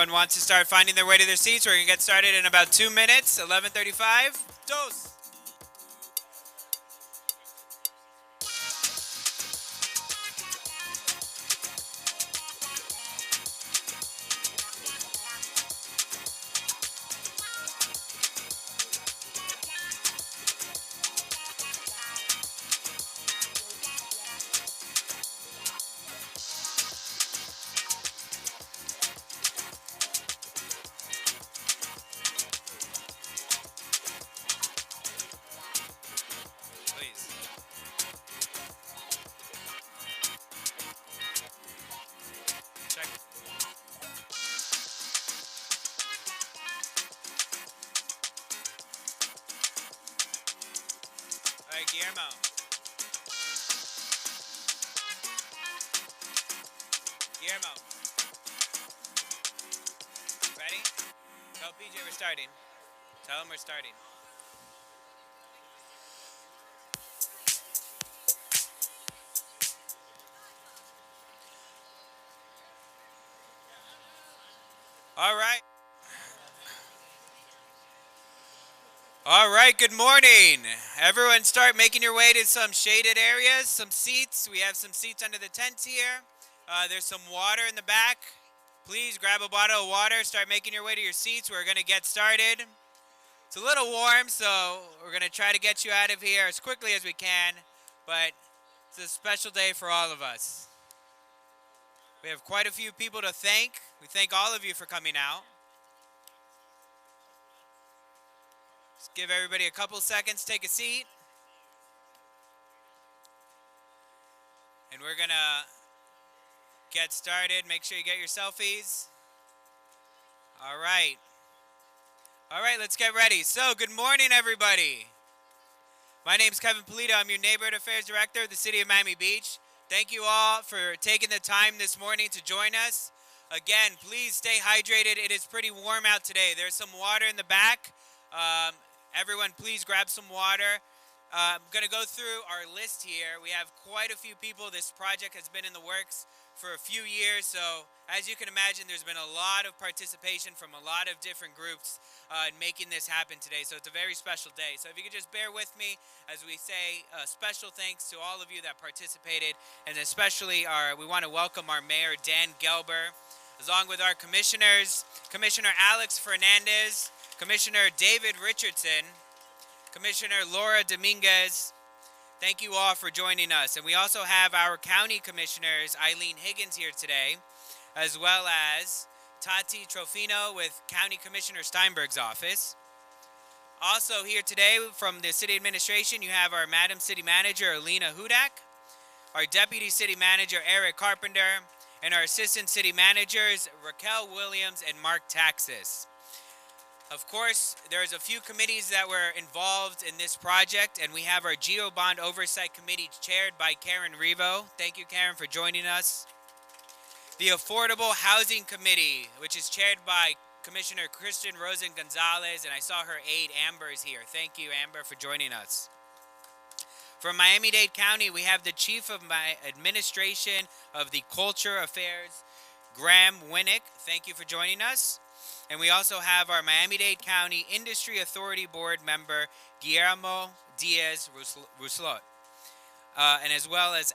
everyone wants to start finding their way to their seats, we're going to get started in about 2 minutes, 11:35. Dos. Guillermo. Guillermo. Ready? Tell PJ we're starting. Tell him we're starting. All right. All right, good morning. Everyone start making your way to some shaded areas, some seats. We have some seats under the tents here. There's some water in the back. Please grab a bottle of water, start making your way to your seats. We're going to get started. It's a little warm, so we're going to try to get you out of here as quickly as we can, but it's a special day for all of us. We have quite a few people to thank. We thank all of you for coming out. Just give everybody a couple seconds, take a seat. And we're going to get started. Make sure you get your selfies. All right. All right, let's get ready. So, good morning, everybody. My name is Kevin Polito. I'm your Neighborhood Affairs Director of the City of Miami Beach. Thank you all for taking the time this morning to join us. Again, please stay hydrated. It is pretty warm out today. There's some water in the back. Everyone, please grab some water. I'm going to go through our list here. We have quite a few people. This project has been in the works for a few years, so as you can imagine, there's been a lot of participation from a lot of different groups in making this happen today, so it's a very special day. So if you could just bear with me as we say special thanks to all of you that participated, and especially we want to welcome our Mayor, Dan Gelber, along with our commissioners, Commissioner Alex Fernandez, Commissioner David Richardson, Commissioner Laura Dominguez. Thank you all for joining us. And we also have our county commissioners, Eileen Higgins, here today, as well as Tati Trofino with County Commissioner Steinberg's office. Also here today from the city administration, you have our Madam City Manager, Alina Hudak, our Deputy City Manager, Eric Carpenter, and our Assistant City Managers, Raquel Williams and Mark Taxis. Of course, there's a few committees that were involved in this project, and we have our Geo Bond Oversight Committee chaired by Karen Revo. Thank you, Karen, for joining us. The Affordable Housing Committee, which is chaired by Commissioner Christian Rosen Gonzalez, and I saw her aide, Amber, is here. Thank you, Amber, for joining us. From Miami-Dade County, we have the Chief of Administration of the Culture Affairs, Graham Winnick. Thank you for joining us. And we also have our Miami-Dade County Industry Authority Board member, Guillermo Diaz Rousselot, and as well as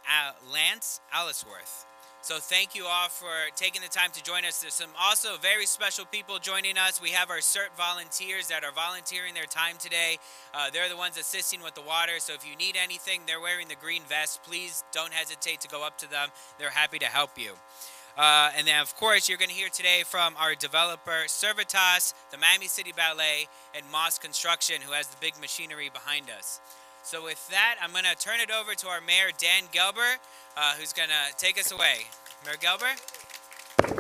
Lance Allisworth. So thank you all for taking the time to join us. There's some also very special people joining us. We have our CERT volunteers that are volunteering their time today. They're the ones assisting with the water. So if you need anything, they're wearing the green vest. Please don't hesitate to go up to them. They're happy to help you. And then, of course, you're going to hear today from our developer, Servitas, the Miami City Ballet, and Moss Construction, who has the big machinery behind us. So with that, I'm going to turn it over to our Mayor, Dan Gelber, who's going to take us away. Mayor Gelber? There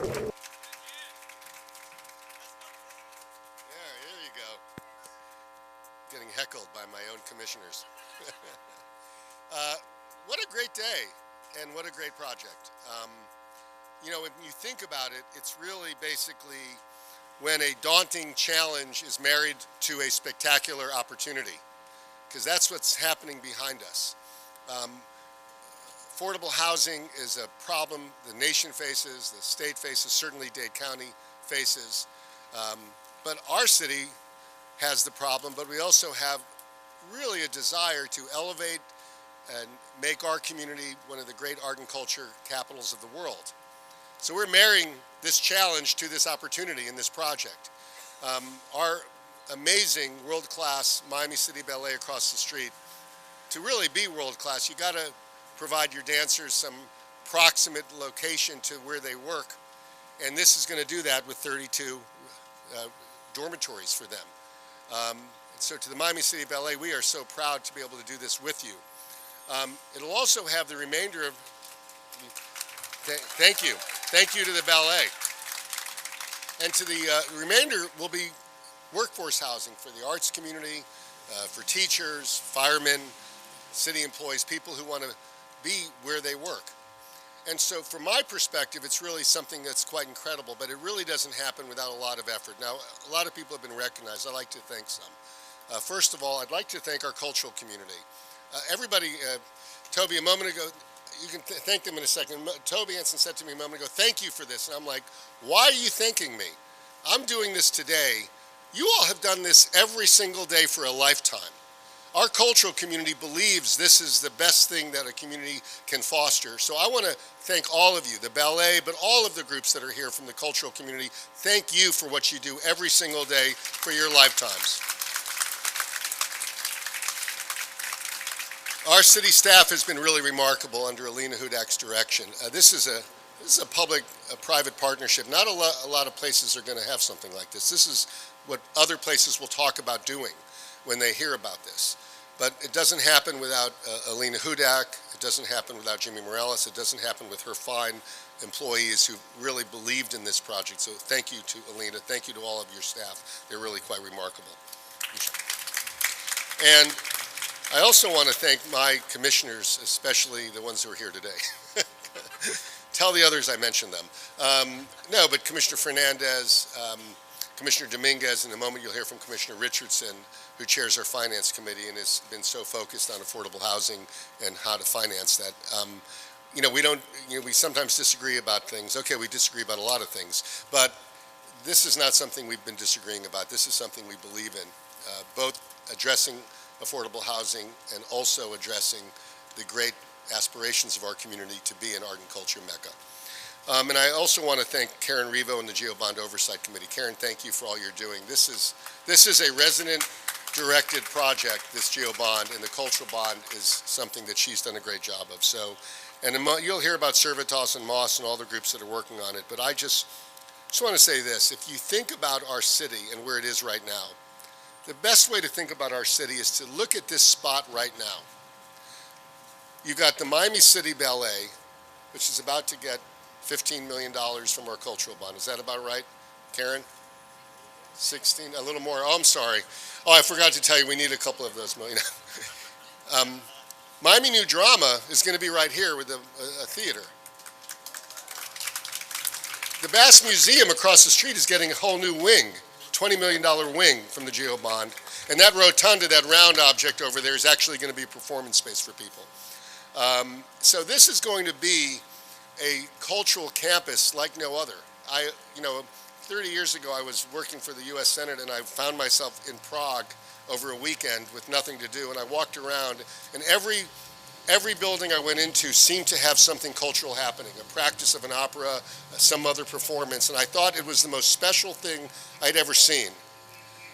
you go. Getting heckled by my own commissioners. What a great day, and what a great project. You know, when you think about it, it's really basically when a daunting challenge is married to a spectacular opportunity, because that's what's happening behind us. Affordable housing is a problem the nation faces, the state faces, certainly Dade County faces. Um, but our city has the problem, but we also have really a desire to elevate and make our community one of the great art and culture capitals of the world. So we're marrying this challenge to this opportunity in this project. Our amazing world-class Miami City Ballet across the street, to really be world-class, you got to provide your dancers some proximate location to where they work, and this is going to do that with 32 dormitories for them. So to the Miami City Ballet, we are so proud to be able to do this with you. It'll also have the remainder of, thank you to the ballet. And to the remainder will be workforce housing for the arts community, for teachers, firemen, city employees, people who want to be where they work. And so from my perspective, it's really something that's quite incredible, but it really doesn't happen without a lot of effort. Now, a lot of people have been recognized. I'd like to thank some. First of all, I'd like to thank our cultural community. Everybody, Toby, a moment ago, you can thank them in a second. Toby Hansen said to me a moment ago, thank you for this. And I'm like, why are you thanking me? I'm doing this today. You all have done this every single day for a lifetime. Our cultural community believes this is the best thing that a community can foster. So I want to thank all of you, the ballet, but all of the groups that are here from the cultural community. Thank you for what you do every single day for your lifetimes. Our city staff has been really remarkable under Alina Hudak's direction. This is a public-private partnership. Not a lot of places are going to have something like this. This is what other places will talk about doing when they hear about this. But it doesn't happen without Alina Hudak. It doesn't happen without Jimmy Morales. It doesn't happen with her fine employees who really believed in this project. So thank you to Alina. Thank you to all of your staff. They're really quite remarkable. And I also want to thank my commissioners, especially the ones who are here today. Tell the others I mentioned them. No, but Commissioner Fernandez, Commissioner Dominguez, in a moment you'll hear from Commissioner Richardson, who chairs our Finance Committee and has been so focused on affordable housing and how to finance that. We sometimes disagree about things. Okay, we disagree about a lot of things, but this is not something we've been disagreeing about. This is something we believe in, both addressing affordable housing and also addressing the great aspirations of our community to be an art and culture mecca. And I also want to thank Karen Revo and the Geo Bond Oversight Committee. Karen, thank you for all you're doing. This is a resident-directed project, this Geo Bond, and the cultural bond is something that she's done a great job of. So, and you'll hear about Servitas and Moss and all the groups that are working on it, but I just want to say this. If you think about our city and where it is right now, the best way to think about our city is to look at this spot right now. You've got the Miami City Ballet, which is about to get $15 million from our cultural bond. Is that about right, Karen? 16, a little more. Oh, I'm sorry. Oh, I forgot to tell you, we need a couple of those million. Miami New Drama is going to be right here with a theater. The Bass Museum across the street is getting a whole new wing, $20 million wing from the Geo Bond. And that rotunda, that round object over there, is actually going to be a performance space for people. So this is going to be a cultural campus like no other. 30 years ago I was working for the U.S. Senate and I found myself in Prague over a weekend with nothing to do, and I walked around and every building I went into seemed to have something cultural happening, a practice of an opera, some other performance, and I thought it was the most special thing I'd ever seen.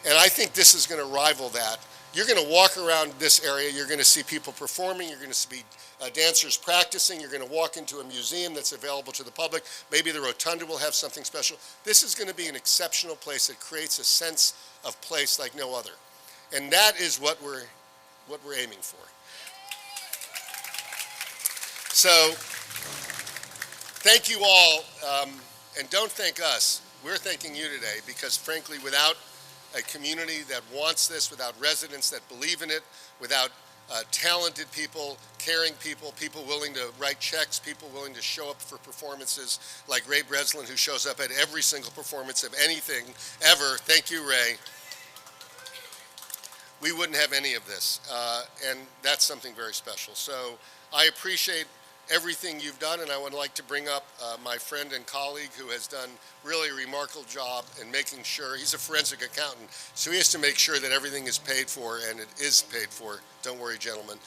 And I think this is going to rival that. You're going to walk around this area, you're going to see people performing, you're going to see dancers practicing, you're going to walk into a museum that's available to the public, maybe the rotunda will have something special. This is going to be an exceptional place that creates a sense of place like no other. And that is what we're aiming for. So, thank you all, and don't thank us. We're thanking you today because frankly, without a community that wants this, without residents that believe in it, without talented people, caring people, people willing to write checks, people willing to show up for performances like Ray Breslin, who shows up at every single performance of anything ever. Thank you, Ray. We wouldn't have any of this, and that's something very special. So I appreciate everything you've done, and I would like to bring up my friend and colleague who has done really a remarkable job in making sure, he's a forensic accountant, so he has to make sure that everything is paid for, and it is paid for. Don't worry, gentlemen.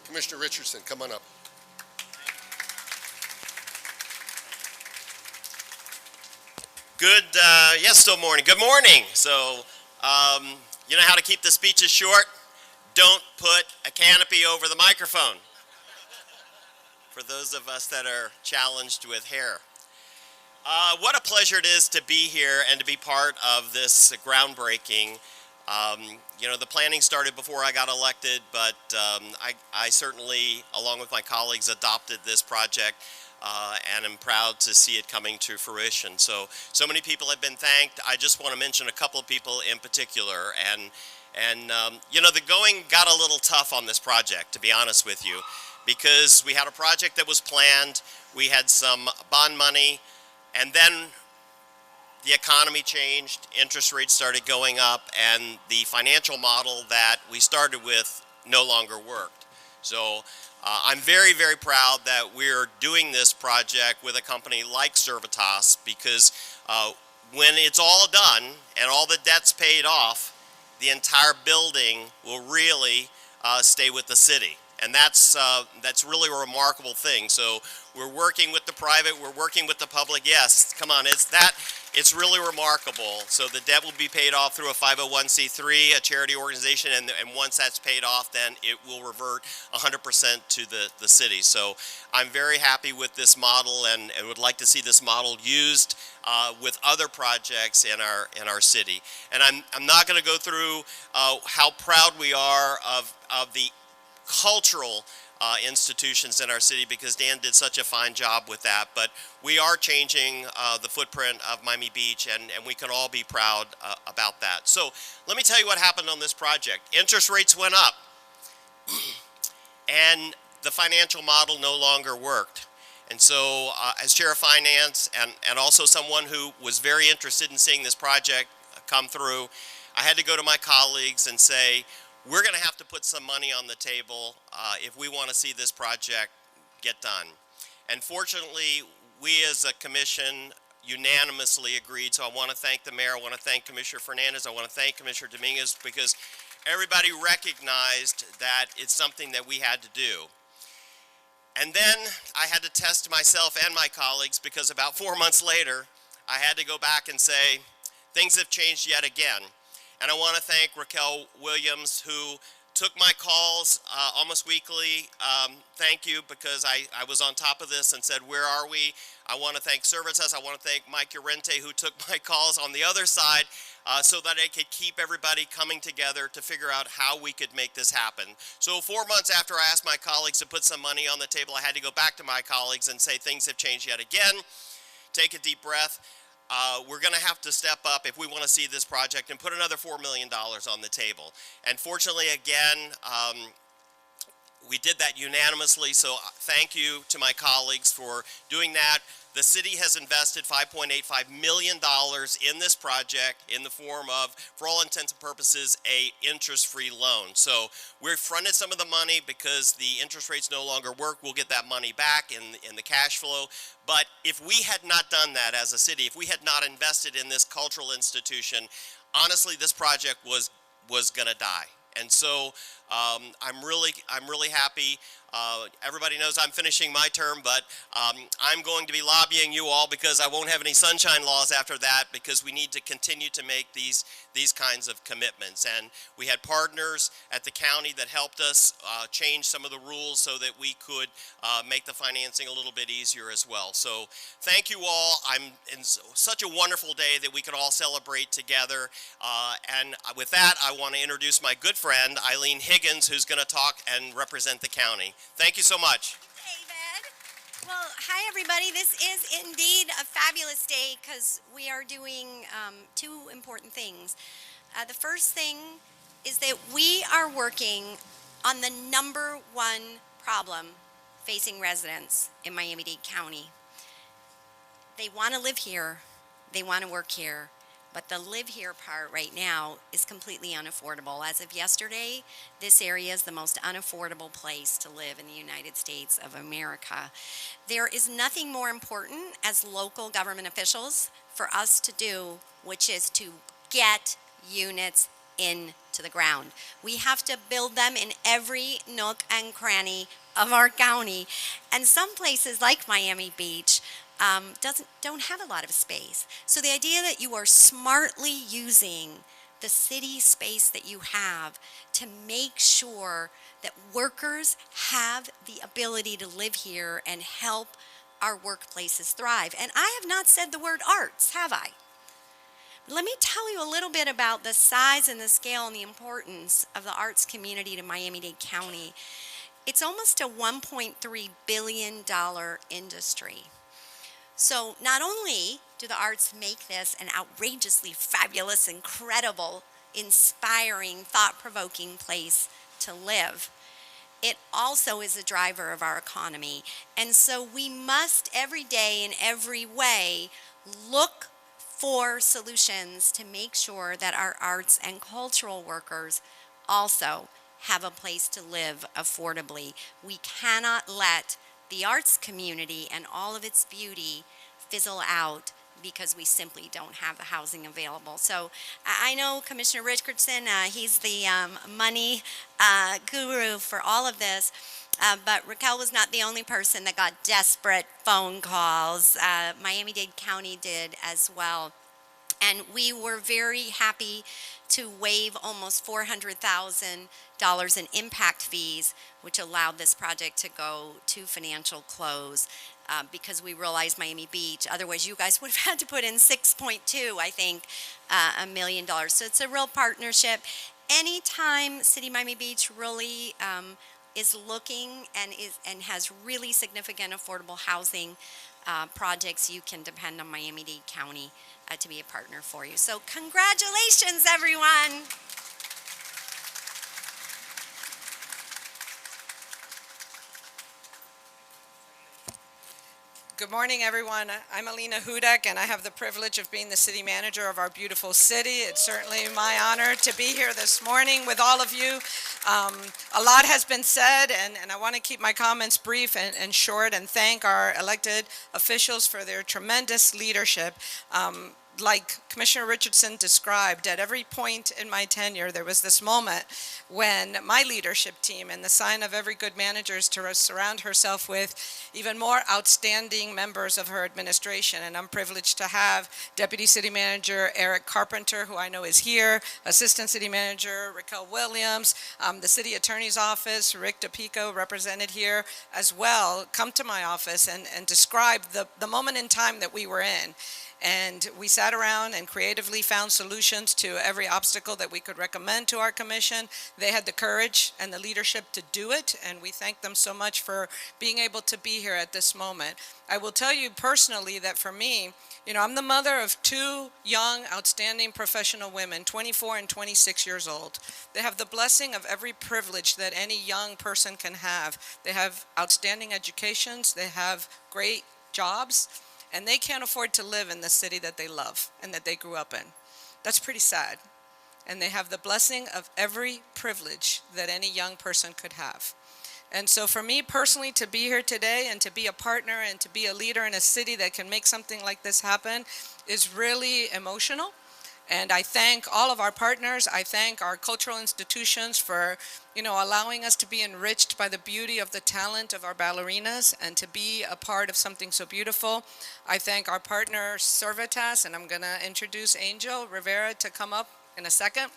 Commissioner Richardson, come on up. Good, yes, still morning. Good morning. So, you know how to keep the speeches short? Don't put a canopy over the microphone. For those of us that are challenged with hair. What a pleasure it is to be here and to be part of this groundbreaking. You know, the planning started before I got elected, but I certainly, along with my colleagues, adopted this project. And I'm proud to see it coming to fruition. So many people have been thanked. I just want to mention a couple of people in particular. And you know, the going got a little tough on this project, to be honest with you, because we had a project that was planned, we had some bond money, and then the economy changed, interest rates started going up, and the financial model that we started with no longer worked. So I'm very, very proud that we're doing this project with a company like Servitas, because when it's all done and all the debt's paid off, the entire building will really stay with the city. And that's really a remarkable thing. So we're working with the private, we're working with the public. Yes, come on, it's really remarkable. So the debt will be paid off through a 501c3, a charity organization, and once that's paid off, then it will revert 100% to the city. So I'm very happy with this model, and would like to see this model used with other projects in our city. And I'm not going to go through how proud we are of the cultural institutions in our city, because Dan did such a fine job with that, but we are changing the footprint of Miami Beach, and we can all be proud about that. So let me tell you what happened on this project. Interest rates went up and the financial model no longer worked. And so as Chair of Finance and also someone who was very interested in seeing this project come through, I had to go to my colleagues and say, we're going to have to put some money on the table if we want to see this project get done. And fortunately, we as a commission unanimously agreed. So I want to thank the mayor, I want to thank Commissioner Fernandez, I want to thank Commissioner Dominguez, because everybody recognized that it's something that we had to do. And then I had to test myself and my colleagues, because about 4 months later, I had to go back and say, things have changed yet again. And I want to thank Raquel Williams, who took my calls almost weekly. Thank you, because I was on top of this and said, where are we? I want to thank Servitas. I want to thank Mike Urente, who took my calls on the other side so that I could keep everybody coming together to figure out how we could make this happen. So 4 months after I asked my colleagues to put some money on the table, I had to go back to my colleagues and say things have changed yet again. Take a deep breath. We're going to have to step up if we want to see this project and put another $4 million on the table. And fortunately, again, we did that unanimously, so thank you to my colleagues for doing that. The city has invested $5.85 million in this project in the form of, for all intents and purposes, a interest-free loan. So we've fronted some of the money because the interest rates no longer work. We'll get that money back in the cash flow. But if we had not done that as a city, if we had not invested in this cultural institution, honestly, this project was going to die. And so I'm really happy. Everybody knows I'm finishing my term, but I'm going to be lobbying you all, because I won't have any sunshine laws after that, because we need to continue to make these kinds of commitments. And we had partners at the county that helped us change some of the rules so that we could make the financing a little bit easier as well. So thank you all. I'm in such a wonderful day that we could all celebrate together. And with that, I want to introduce my good friend, Eileen Higgins, who's going to talk and represent the county. Thank you so much. David. Well, hi everybody. This is indeed a fabulous day, because we are doing two important things. The first thing is that we are working on the #1 problem facing residents in Miami-Dade County. They want to live here. They want to work here. But the live here part right now is completely unaffordable. As of yesterday, this area is the most unaffordable place to live in the United States of America. There is nothing more important as local government officials for us to do, which is to get units into the ground. We have to build them in every nook and cranny of our county. And some places like Miami Beach don't have a lot of space. So the idea that you are smartly using the city space that you have to make sure that workers have the ability to live here and help our workplaces thrive. And I have not said the word arts, have I? Let me tell you a little bit about the size and the scale and the importance of the arts community to Miami-Dade County. It's almost a $1.3 billion industry. So not only do the arts make this an outrageously fabulous, incredible, inspiring, thought-provoking place to live, it also is a driver of our economy. And so we must every day in every way look for solutions to make sure that our arts and cultural workers also have a place to live affordably. We cannot let the arts community and all of its beauty fizzle out because we simply don't have the housing available. So I know Commissioner Richardson, he's the money guru for all of this, but Raquel was not the only person that got desperate phone calls. Miami-Dade County did as well. And we were very happy to waive almost $400,000 in impact fees, which allowed this project to go to financial close because we realized Miami Beach, otherwise you guys would have had to put in 6.2, I think, $1 million. So it's a real partnership. Anytime City Miami Beach really is looking and has really significant affordable housing projects, you can depend on Miami-Dade County to be a partner for you. So congratulations, everyone. Good morning, everyone. I'm Alina Hudak, and I have the privilege of being the city manager of our beautiful city. It's certainly my honor to be here this morning with all of you. A lot has been said, and I want to keep my comments brief and short and thank our elected officials for their tremendous leadership. Like Commissioner Richardson described, at every point in my tenure, there was this moment when my leadership team, and the sign of every good manager is to surround herself with even more outstanding members of her administration. And I'm privileged to have Deputy City Manager Eric Carpenter, who I know is here, Assistant City Manager Raquel Williams, the City Attorney's Office, Rick DePico, represented here as well, come to my office and describe the moment in time that we were in. And we sat around and creatively found solutions to every obstacle that we could recommend to our commission. They had the courage and the leadership to do it, and we thank them so much for being able to be here at this moment. I will tell you personally that for me, I'm the mother of two young, outstanding professional women, 24 and 26 years old. They have the blessing of every privilege that any young person can have. They have outstanding educations, they have great jobs, and they can't afford to live in the city that they love and that they grew up in. That's pretty sad. And they have the blessing of every privilege that any young person could have. And so for me personally, to be here today and to be a partner and to be a leader in a city that can make something like this happen is really emotional. And I thank all of our partners. I thank our cultural institutions for, allowing us to be enriched by the beauty of the talent of our ballerinas and to be a part of something so beautiful. I thank our partner, Servitas, and I'm going to introduce Angel Rivera to come up in a second.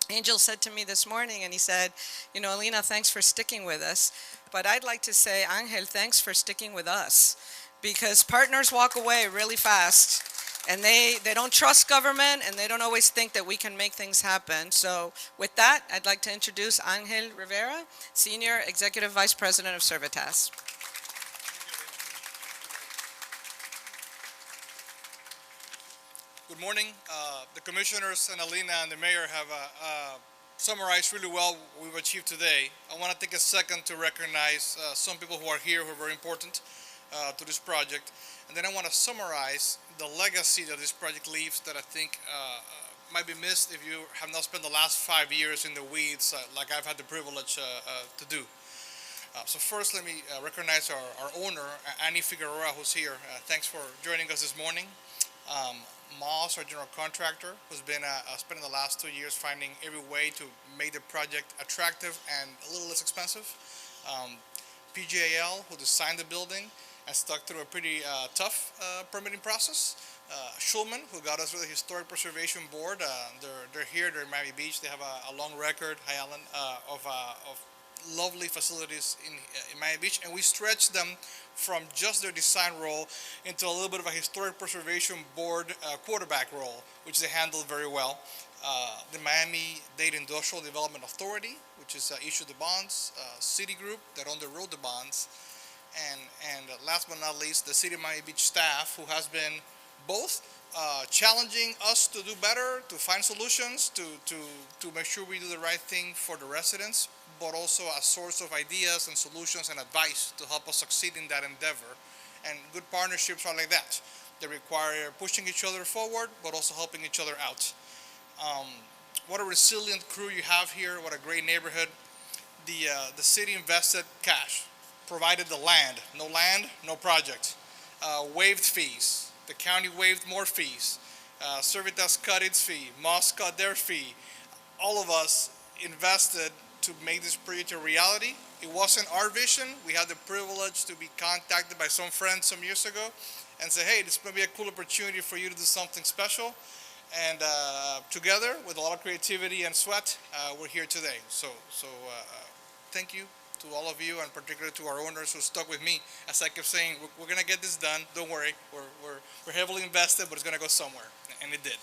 Angel said to me this morning, and he said, Alina, thanks for sticking with us. But I'd like to say, Angel, thanks for sticking with us. Because partners walk away really fast. And they don't trust government, and they don't always think that we can make things happen. So with that, I'd like to introduce Angel Rivera, Senior Executive Vice President of Servitas. Good morning. The commissioners and Alina and the mayor have summarized really well what we've achieved today. I want to take a second to recognize some people who are here who are very important to this project. And then I want to summarize the legacy that this project leaves that I think might be missed if you have not spent the last 5 years in the weeds like I've had the privilege to do. So first, let me recognize our owner, Annie Figueroa, who's here. Thanks for joining us this morning. Moss, our general contractor, who's been spending the last 2 years finding every way to make the project attractive and a little less expensive. PGAL, who designed the building and stuck through a pretty tough permitting process. Schulman, who got us with the Historic Preservation Board. They're here, they're in Miami Beach. They have a long record, hi Alan, of lovely facilities in Miami Beach, and we stretched them from just their design role into a little bit of a Historic Preservation Board quarterback role, which they handled very well. The Miami-Dade Industrial Development Authority, which is issued the bonds, Citigroup that underwrote the bonds, and last but not least, the City of Miami Beach staff, who has been both challenging us to do better, to find solutions, to make sure we do the right thing for the residents, but also a source of ideas and solutions and advice to help us succeed in that endeavor. And good partnerships are like that. They require pushing each other forward, but also helping each other out. What a resilient crew you have here. What a great neighborhood. The city invested cash, provided the land. No land, no project. Waived fees. The county waived more fees. Servitas cut its fee. Moss cut their fee. All of us invested to make this project a reality. It wasn't our vision. We had the privilege to be contacted by some friends some years ago and say, hey, this might be a cool opportunity for you to do something special. And together, with a lot of creativity and sweat, we're here today. So thank you to all of you, and particularly to our owners who stuck with me. As I kept saying, we're going to get this done. Don't worry. We're heavily invested, but it's going to go somewhere. And it did.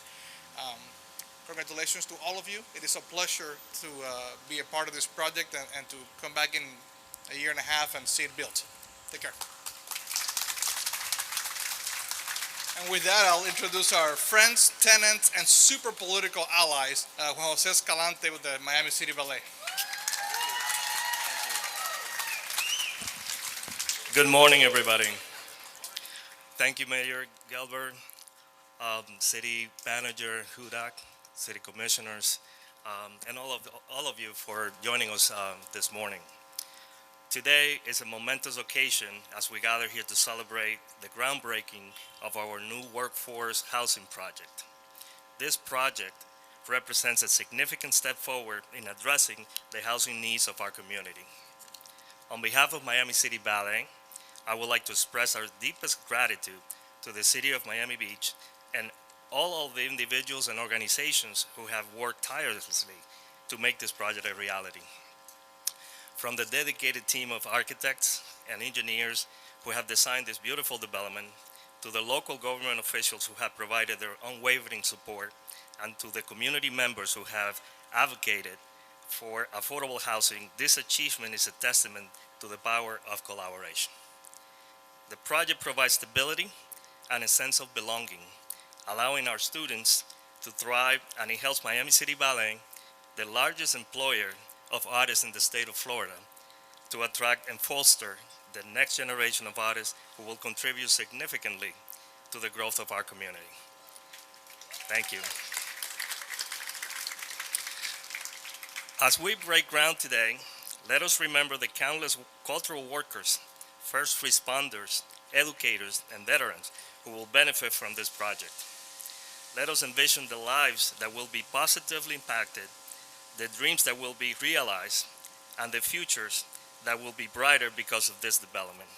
Congratulations to all of you. It is a pleasure to be a part of this project and to come back in a year and a half and see it built. Take care. And with that, I'll introduce our friends, tenants, and super political allies, Juan Jose Escalante with the Miami City Ballet. Good morning, everybody. Thank you, Mayor Gelber, City Manager Hudak, City Commissioners, and all of you for joining us this morning. Today is a momentous occasion as we gather here to celebrate the groundbreaking of our new workforce housing project. This project represents a significant step forward in addressing the housing needs of our community. On behalf of Miami City Ballet, I would like to express our deepest gratitude to the City of Miami Beach and all of the individuals and organizations who have worked tirelessly to make this project a reality. From the dedicated team of architects and engineers who have designed this beautiful development, to the local government officials who have provided their unwavering support, and to the community members who have advocated for affordable housing, this achievement is a testament to the power of collaboration. The project provides stability and a sense of belonging, allowing our students to thrive, and it helps Miami City Ballet, the largest employer of artists in the state of Florida, to attract and foster the next generation of artists who will contribute significantly to the growth of our community. Thank you. As we break ground today, let us remember the countless cultural workers, first responders, educators, and veterans who will benefit from this project. Let us envision the lives that will be positively impacted, the dreams that will be realized, and the futures that will be brighter because of this development.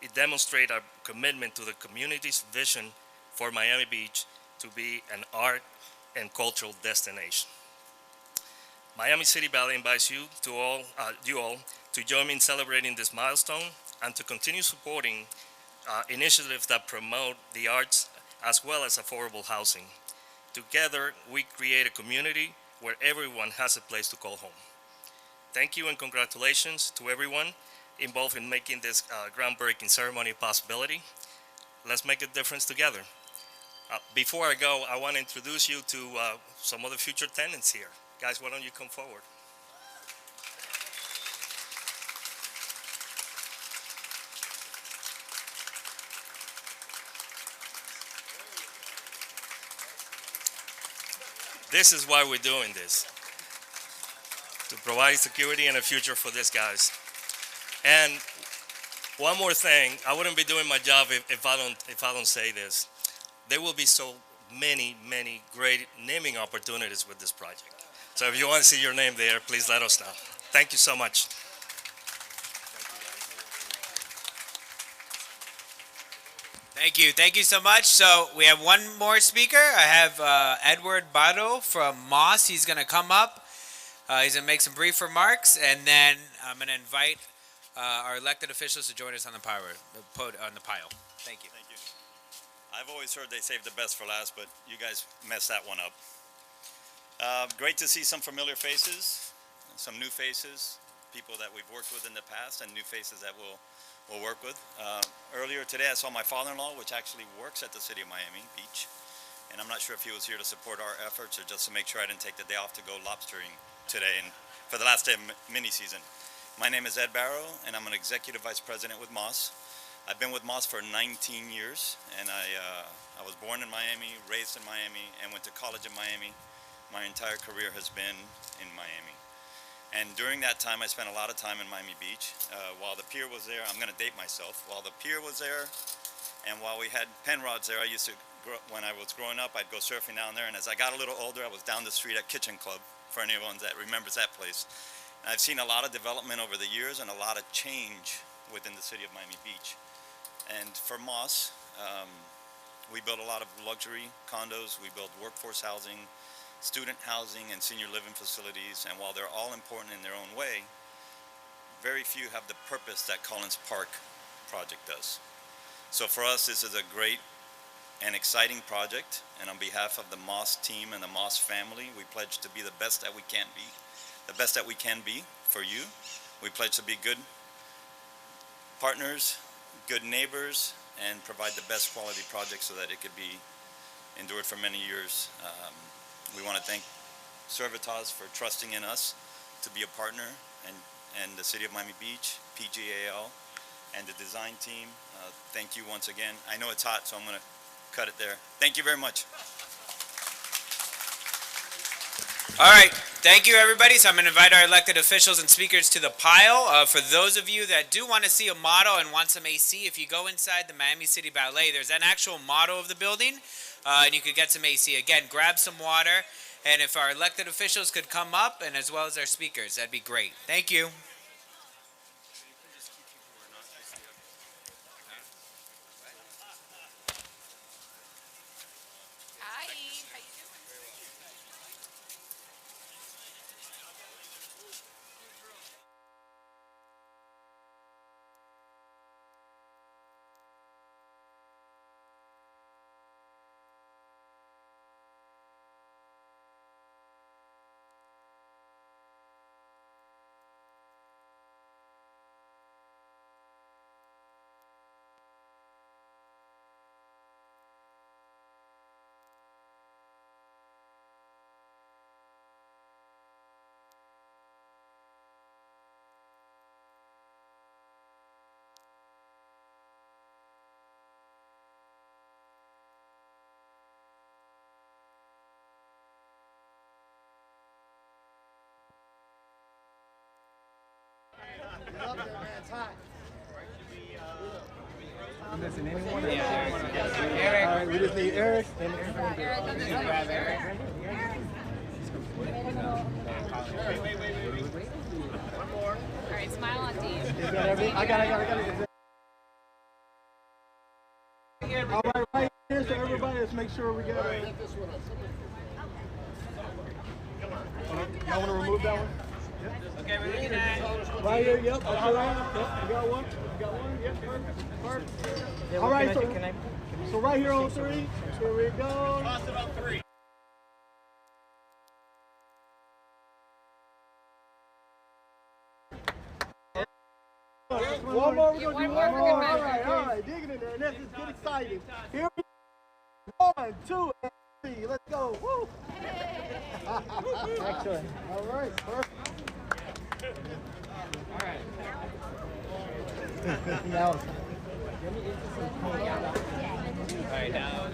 It demonstrates our commitment to the community's vision for Miami Beach to be an art and cultural destination. Miami City Ballet invites you all to join me in celebrating this milestone and to continue supporting initiatives that promote the arts as well as affordable housing. Together, we create a community where everyone has a place to call home. Thank you and congratulations to everyone involved in making this groundbreaking ceremony a possibility. Let's make a difference together. Before I go, I want to introduce you to some of the future tenants here. Guys, why don't you come forward? This is why we're doing this, to provide security and a future for these guys. And one more thing, I wouldn't be doing my job if I don't say this. There will be so many great naming opportunities with this project. So if you want to see your name there, please let us know. Thank you so much. Thank you so much. So we have one more speaker. I have Edward Barro from Moss. He's going to come up. He's going to make some brief remarks, and then I'm going to invite our elected officials to join us on the pile. Thank you. Thank you. I've always heard they save the best for last, but you guys messed that one up. Great to see some familiar faces, some new faces, people that we've worked with in the past, and new faces that we'll work with. Earlier today I saw my father-in-law, which actually works at the city of Miami Beach, and I'm not sure if he was here to support our efforts or just to make sure I didn't take the day off to go lobstering today and for the last day of mini season. My name is Ed Barro, and I'm an executive vice president with Moss. I've been with Moss for 19 years, and I was born in Miami, raised in Miami, and went to college in Miami. My entire career has been in Miami. And during that time, I spent a lot of time in Miami Beach. While the pier was there, I'm going to date myself. While the pier was there, and while we had pen rods there, I used to, when I was growing up, I'd go surfing down there. And as I got a little older, I was down the street at Kitchen Club, for anyone that remembers that place. And I've seen a lot of development over the years and a lot of change within the city of Miami Beach. And for Moss, we built a lot of luxury condos. We built workforce housing, student housing, and senior living facilities, and while they're all important in their own way, very few have the purpose that Collins Park project does. So for us, this is a great and exciting project, and on behalf of the Moss team and the Moss family, we pledge to be the best that we can be, for you. We pledge to be good partners, good neighbors, and provide the best quality project so that it could be endured for many years. We want to thank Servitas for trusting in us to be a partner, and the City of Miami Beach, PGAL, and the design team. Thank you once again. I know it's hot, so I'm going to cut it there. Thank you very much. All right. Thank you, everybody. So I'm going to invite our elected officials and speakers to the pile. For those of you that do want to see a model and want some AC, if you go inside the Miami City Ballet, there's an actual model of the building. And you could get some AC. Again, grab some water, and if our elected officials could come up, and as well as our speakers, that'd be great. Thank you. Hi, how you doing? Missing anyone? Eric. All right, we just need Eric and Eric. Grab Eric. Wait. One more. All right, smile on D. Is that everything? I got it. All right here, so everybody, let's make sure we got it. Y'all want to remove that one? Okay, we're looking at right here, yep. That's all right. Yep, you got one? Yep, perfect. Yeah, all right, so right here on 3. Here we go. Toss it on 3. One more, we're going to do one more. All right, digging in there. Let's just get excited. Here we go. 1, 2, and 3. Let's go. Woo! Excellent. All right, perfect. All right. Now. All right, now.